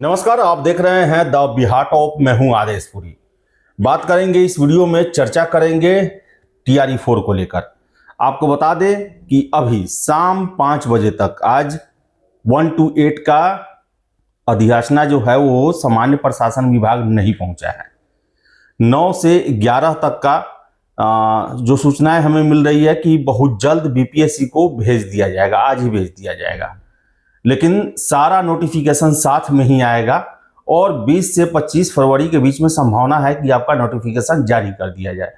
नमस्कार, आप देख रहे हैं द बिहार टॉप। मैं हूं आदेश पुरी। बात करेंगे इस वीडियो में, चर्चा करेंगे TRE-4 को लेकर। आपको बता दें कि अभी शाम 5 बजे तक आज 1 to 8 का अधिसूचना जो है वो सामान्य प्रशासन विभाग नहीं पहुंचा है। 9 से 11 तक का जो सूचनाएं हमें मिल रही है कि बहुत जल्द BPSC को भेज दिया जाएगा, आज ही भेज दिया जाएगा। लेकिन सारा नोटिफिकेशन साथ में ही आएगा और 20 से 25 फरवरी के बीच में संभावना है कि आपका नोटिफिकेशन जारी कर दिया जाए।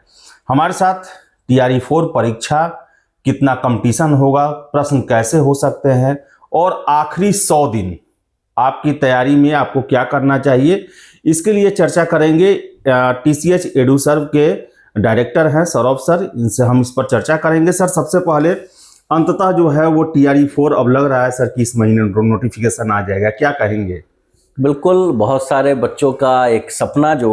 हमारे साथ TRE-4 परीक्षा, कितना कंपटीशन होगा, प्रश्न कैसे हो सकते हैं और आखिरी 100 दिन आपकी तैयारी में आपको क्या करना चाहिए, इसके लिए चर्चा करेंगे। TCH एडुसर्व के डायरेक्टर हैं सौरभ सर, इनसे हम इस पर चर्चा करेंगे। सर, सबसे पहले अंततः जो है वो TRE-4 अब लग रहा है सर कि इस महीने नोटिफिकेशन आ जाएगा, क्या कहेंगे? बिल्कुल, बहुत सारे बच्चों का एक सपना जो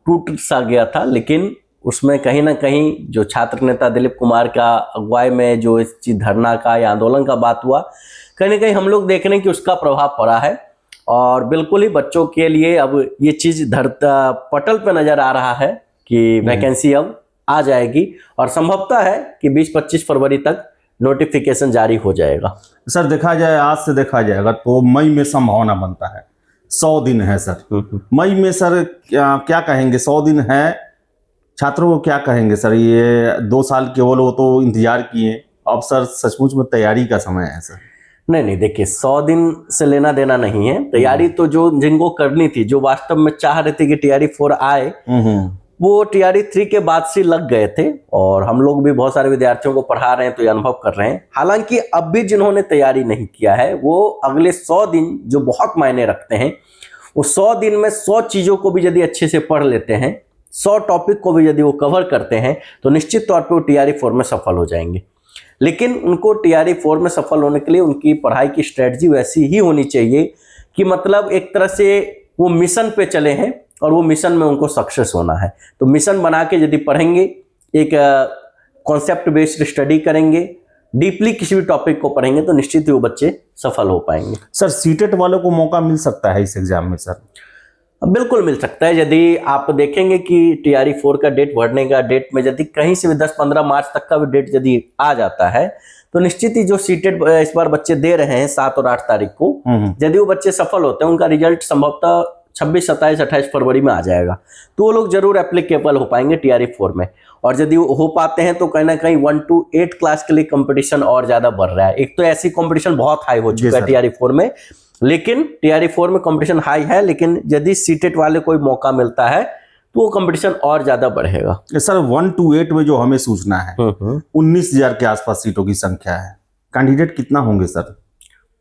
टूट सा गया था, लेकिन उसमें कहीं ना कहीं जो छात्र नेता दिलीप कुमार का अगुवाई में जो इस चीज धरना का या आंदोलन का बात हुआ, कहीं ना कहीं हम लोग देख रहे हैं कि उसका प्रभाव पड़ा है। और बिल्कुल ही बच्चों के लिए अब ये चीज पटल पे नजर आ रहा है कि वैकेंसी अब आ जाएगी और संभवतः है कि 20-25 फरवरी तक नोटिफिकेशन जारी हो जाएगा। सर, देखा जाए, आज से देखा जाएगा तो मई में संभावना बनता है। 100 दिन है सर मई में। सर, क्या कहेंगे? 100 दिन है, छात्रों को क्या कहेंगे सर? ये 2 साल केवल वो तो इंतजार किए, अब सर सचमुच में तैयारी का समय है सर। नहीं, देखिए 100 दिन से लेना देना नहीं है। तैयारी तो जो जिनको करनी थी, जो वास्तव में चाह रहे थे कि TRE-4 आए, वो TRE-3 के बाद से लग गए थे। और हम लोग भी बहुत सारे विद्यार्थियों को पढ़ा रहे हैं तो ये अनुभव कर रहे हैं। हालांकि अब भी जिन्होंने तैयारी नहीं किया है, वो अगले 100 दिन जो बहुत मायने रखते हैं, वो 100 दिन में 100 चीजों को भी यदि अच्छे से पढ़ लेते हैं, 100 टॉपिक को भी यदि वो कवर करते हैं, तो निश्चित तौर पर वो TRE-4 में सफल हो जाएंगे। लेकिन उनको TRE-4 में सफल होने के लिए उनकी पढ़ाई की स्ट्रेटजी वैसी ही होनी चाहिए कि मतलब एक तरह से वो मिशन पे चले हैं और वो मिशन में उनको सक्सेस होना है। तो मिशन बना के यदि पढ़ेंगे, एक कॉन्सेप्ट बेस्ड स्टडी करेंगे, डीपली किसी भी टॉपिक को पढ़ेंगे, तो निश्चित ही वो बच्चे सफल हो पाएंगे। सर, सीटेट वालों को मौका मिल सकता है इस एग्जाम में सर? बिल्कुल मिल सकता है। यदि आप देखेंगे कि TRE-4 का डेट बढ़ने का डेट में यदि कहीं से भी 10-15 मार्च तक का भी डेट यदि आ जाता है, तो निश्चित ही जो सीटेट इस बार बच्चे दे रहे हैं 7 और 8 तारीख को, यदि वो बच्चे सफल होते हैं, उनका रिजल्ट संभवतः 26, 27, 28 फरवरी में आ जाएगा, तो वो लोग जरूर एप्लीकेबल हो पाएंगे TRE-4 में। और यदि वो हो पाते हैं तो कहीं ना कहीं 1 to 8 क्लास के लिए कंपटीशन और ज्यादा बढ़ रहा है। एक तो ऐसी कंपटीशन बहुत हाई हो चुका है TRE-4 में, लेकिन TRE-4 में कंपटीशन हाई है, लेकिन यदि सीटेट वाले कोई मौका मिलता है तो वो कंपटीशन और ज्यादा बढ़ेगा। सर, 1 to 8 में जो हमें सूचना है 19,000 के आसपास सीटों की संख्या है। कैंडिडेट कितना होंगे सर?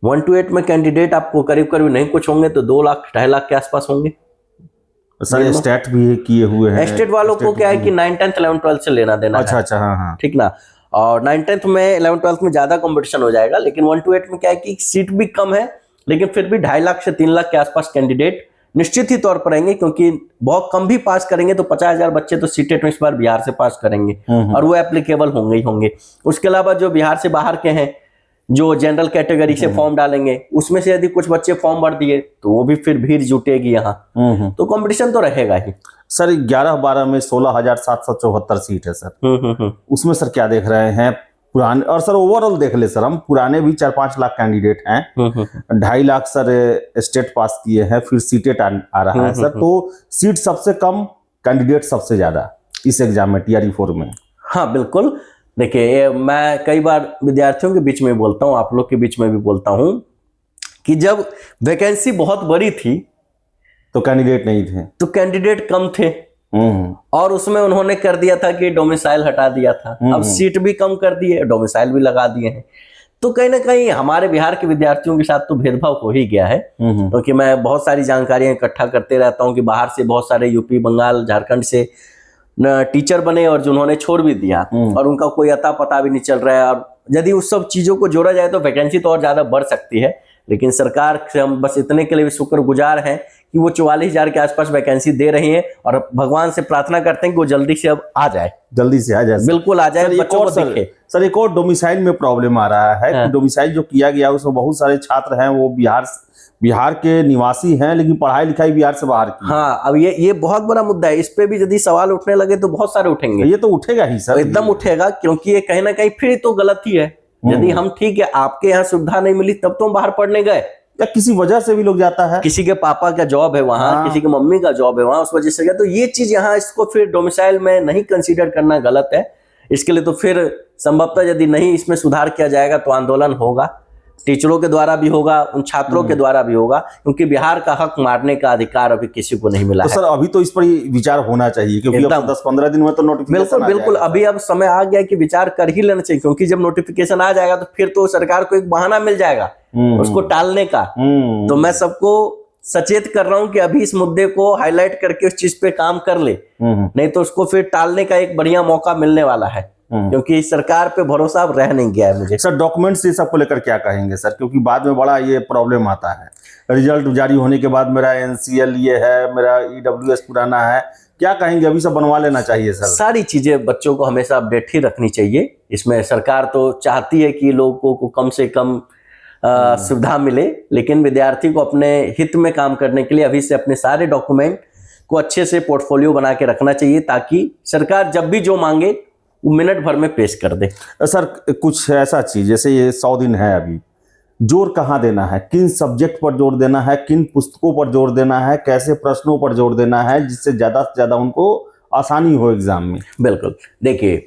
1 to 8 में कैंडिडेट आपको करीब करीब नहीं कुछ होंगे तो 2 लाख 2.5 लाख के आसपास होंगे। सर, स्टेट भी किए हुए हैं। स्टेट वालों को क्या है कि 9, 10, 11, 12 से लेना देना। अच्छा, हाँ, ठीक ना। और 9, 10 में, 11, 12 में ज्यादा कंपटीशन हो जाएगा, लेकिन 1 to 8 में क्या है कि सीट भी कम है, लेकिन फिर भी 2.5 लाख से 3 लाख के आसपास कैंडिडेट निश्चित ही तौर पर आएंगे, क्योंकि बहुत कम भी पास करेंगे तो 50,000 बच्चे तो सीटेट में इस बार बिहार से पास करेंगे और वो एप्लीकेबल होंगे ही होंगे। उसके अलावा जो बिहार से बाहर के हैं, जो जनरल कैटेगरी से फॉर्म डालेंगे, उसमें से यदि कुछ बच्चे फॉर्म भर दिए तो वो भी फिर भीड़ जुटेगी यहाँ, तो कंपटीशन तो रहेगा ही। सर, 11-12 में 16,774 सीट है सर। उसमें सर क्या देख रहे हैं पुराने? और सर ओवरऑल देख ले सर, हम पुराने भी 4-5 लाख कैंडिडेट हैं, 2.5 लाख सर स्टेट पास किए हैं, फिर सीटेट आ रहा है सर। तो सीट सबसे कम, कैंडिडेट सबसे ज्यादा इस एग्जाम में TRE-4 में। हाँ बिल्कुल। देखिए, मैं कई बार विद्यार्थियों के बीच में बोलता हूँ, आप लोग के बीच में भी बोलता हूँ कि जब वैकेंसी बहुत बड़ी थी तो कैंडिडेट नहीं थे, तो कैंडिडेट कम थे, और उसमें उन्होंने कर दिया था कि डोमिसाइल हटा दिया था। अब सीट भी कम कर दी है, डोमिसाइल भी लगा दिए हैं, तो कहीं ना कहीं हमारे बिहार के विद्यार्थियों के साथ तो भेदभाव हो ही गया है। क्योंकि मैं बहुत सारी जानकारियां इकट्ठा करते रहता हूँ कि बाहर से बहुत सारे यूपी, बंगाल, झारखंड से टीचर बने और जिन्होंने छोड़ भी दिया और उनका कोई अता पता भी नहीं चल रहा है। और यदि उस सब चीजों को जोड़ा जाए तो वैकेंसी तो और ज्यादा बढ़ सकती है, लेकिन सरकार से हम बस इतने के लिए भी शुक्रगुजार हैं कि वो 44,000 के आसपास वैकेंसी दे रही है, और भगवान से प्रार्थना करते हैं कि वो जल्दी से अब आ जाए, जल्दी से आ जाए, बिल्कुल आ जाए, बच्चों को दिखे। सर, एक और डोमिसाइल में प्रॉब्लम आ रहा है। डोमिसाइल जो किया गया उसमें बहुत सारे छात्र हैं वो बिहार बिहार के निवासी हैं लेकिन पढ़ाई लिखाई बिहार से बाहर की है। हाँ, अब ये बहुत बड़ा मुद्दा है। इस पे भी यदि सवाल उठने लगे तो बहुत सारे उठेंगे। ये तो उठेगा ही सर, एकदम उठेगा, क्योंकि ये कहीं ना कहीं फिर तो गलत ही है। यदि हम ठीक है, आपके यहाँ सुविधा नहीं मिली तब तो हम बाहर पढ़ने गए, या किसी वजह से भी लोग जाता है, किसी के पापा का जॉब है वहां, हाँ। किसी के मम्मी का जॉब है वहां, उस वजह से गया। तो ये चीज यहाँ इसको फिर डोमिसाइल में नहीं कंसीडर करना गलत है। इसके लिए तो फिर संभवतः यदि नहीं इसमें सुधार किया जाएगा तो आंदोलन होगा, टीचरों के द्वारा भी होगा, उन छात्रों के द्वारा भी होगा, क्योंकि बिहार का हक मारने का अधिकार अभी किसी को नहीं मिला तो है। सर अभी तो इस पर ही विचार होना चाहिए, क्योंकि अब 10-15 दिन में तो नोटिफिकेशन बिल्कुल बिल्कुल, अभी अब समय आ गया कि विचार कर ही लेना चाहिए, क्योंकि जब नोटिफिकेशन आ जाएगा तो फिर तो सरकार को एक बहाना मिल जाएगा उसको टालने का। तो मैं सबको सचेत कर रहा हूं कि अभी इस मुद्दे को हाईलाइट करके उस चीज पे काम कर ले, नहीं तो उसको फिर टालने का एक बढ़िया मौका मिलने वाला है, क्योंकि सरकार पे भरोसा अब रह नहीं गया है मुझे। सर डॉक्यूमेंट्स ये सब को लेकर क्या कहेंगे सर, क्योंकि बाद में बड़ा ये प्रॉब्लम आता है, रिजल्ट जारी होने के बाद मेरा NCL ये है, मेरा EWS पुराना है, क्या कहेंगे? अभी सब बनवा लेना चाहिए सर। सारी चीजें बच्चों को हमेशा अपडेट ही रखनी चाहिए। इसमें सरकार तो चाहती है कि लोगों को कम से कम सुविधा मिले, लेकिन विद्यार्थी को अपने हित में काम करने के लिए अभी से अपने सारे डॉक्यूमेंट को अच्छे से पोर्टफोलियो बना के रखना चाहिए, ताकि सरकार जब भी जो मांगे वो मिनट भर में पेश कर दे। सर कुछ ऐसा चीज, जैसे ये 100 दिन है, अभी जोर कहाँ देना है, किन सब्जेक्ट पर जोर देना है, किन पुस्तकों पर जोर देना है, कैसे प्रश्नों पर जोर देना है, जिससे ज्यादा से ज्यादा उनको आसानी हो एग्जाम में? बिल्कुल, देखिए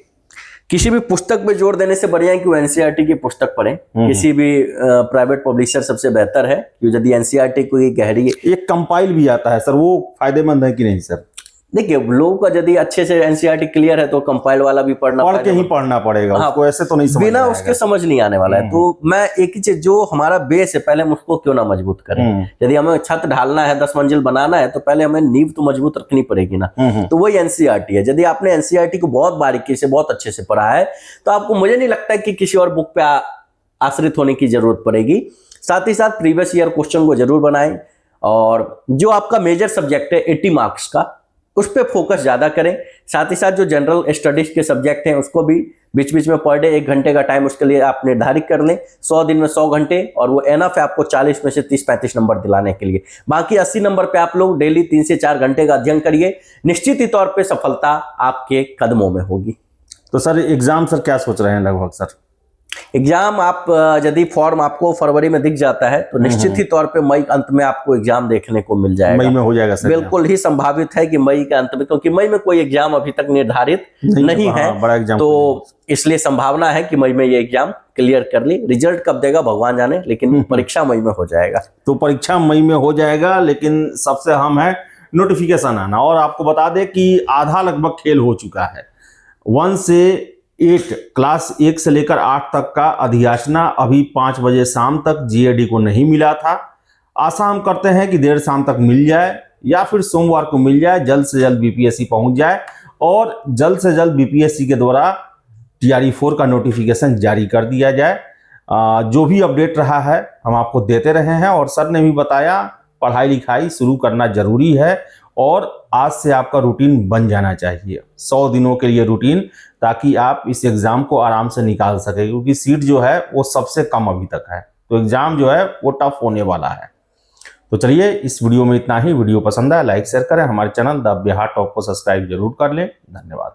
किसी भी पुस्तक पे जोर देने से बढ़िया है कि वो NCERT की पुस्तक पढ़ें। किसी भी प्राइवेट पब्लिशर सबसे बेहतर है, कि यदि NCERT कोई गहरी एक कंपाइल भी आता है सर, वो फायदेमंद है कि नहीं सर? देखिए, लोगों का यदि अच्छे से NCERT क्लियर है तो कंपाइल वाला भी पढ़ के ही पढ़ना पड़ेगा। हाँ, उसको ऐसे तो नहीं समझ बिना उसके समझ नहीं आने वाला है। तो मैं एक ही चीज, जो हमारा बेस है पहले हम उसको क्यों ना मजबूत करें। यदि हमें छत ढालना है, 10 मंजिल बनाना है, तो पहले हमें नींव तो मजबूत रखनी पड़ेगी ना। तो वही NCERT है। यदि आपने NCERT को बहुत बारीकी से, बहुत अच्छे से पढ़ा है, तो आपको मुझे नहीं लगता कि किसी और बुक पे आश्रित होने की जरूरत पड़ेगी। साथ ही साथ प्रीवियस ईयर क्वेश्चन को जरूर बनाएं, और जो आपका मेजर सब्जेक्ट है 80 मार्क्स का, उस पर फोकस ज्यादा करें। साथ ही साथ जो जनरल स्टडीज के सब्जेक्ट हैं उसको भी बीच बीच में पर डे 1 घंटे का टाइम उसके लिए आप निर्धारित कर लें। 100 दिन में 100 घंटे, और वो एनफ है आपको 40 में से 30-35 नंबर दिलाने के लिए। बाकी 80 नंबर पे आप लोग डेली 3 से 4 घंटे का अध्ययन करिए, निश्चित ही तौर पे सफलता आपके कदमों में होगी। तो सर एग्जाम सर क्या सोच रहे हैं लगभग सर? एग्जाम आप यदि फॉर्म आपको फरवरी में दिख जाता है तो निश्चित ही तौर पे मई अंत में आपको एग्जाम देखने को मिल जाएगा। मई में हो जाएगा सर? बिल्कुल ही संभावित है कि मई के अंत में, क्योंकि मई में कोई एग्जाम अभी तक निर्धारित नहीं है, बड़ा एग्जाम, तो इसलिए संभावना है कि मई में ये एग्जाम क्लियर कर ली। रिजल्ट कब देगा भगवान जाने, लेकिन परीक्षा मई में हो जाएगा। तो परीक्षा मई में हो जाएगा, लेकिन सबसे अहम है नोटिफिकेशन आना। और आपको बता दें कि आधा लगभग खेल हो चुका है। 1 से 8 क्लास 1 से लेकर 8 तक का अधियाचना अभी 5 बजे शाम तक GAD को नहीं मिला था। आशा हम करते हैं कि देर शाम तक मिल जाए, या फिर सोमवार को मिल जाए, जल्द से जल्द BPSC पहुंच जाए, और जल्द से जल्द BPSC के द्वारा TRE4 का नोटिफिकेशन जारी कर दिया जाए। जो भी अपडेट रहा है हम आपको देते रहे हैं, और सर ने भी बताया पढ़ाई लिखाई शुरू करना जरूरी है, और आज से आपका रूटीन बन जाना चाहिए, 100 दिनों के लिए रूटीन, ताकि आप इस एग्जाम को आराम से निकाल सके, क्योंकि सीट जो है वो सबसे कम अभी तक है। तो एग्जाम जो है वो टफ होने वाला है। तो चलिए इस वीडियो में इतना ही। वीडियो पसंद आया लाइक शेयर करें, हमारे चैनल द बिहार टॉप को सब्सक्राइब जरूर कर लें। धन्यवाद।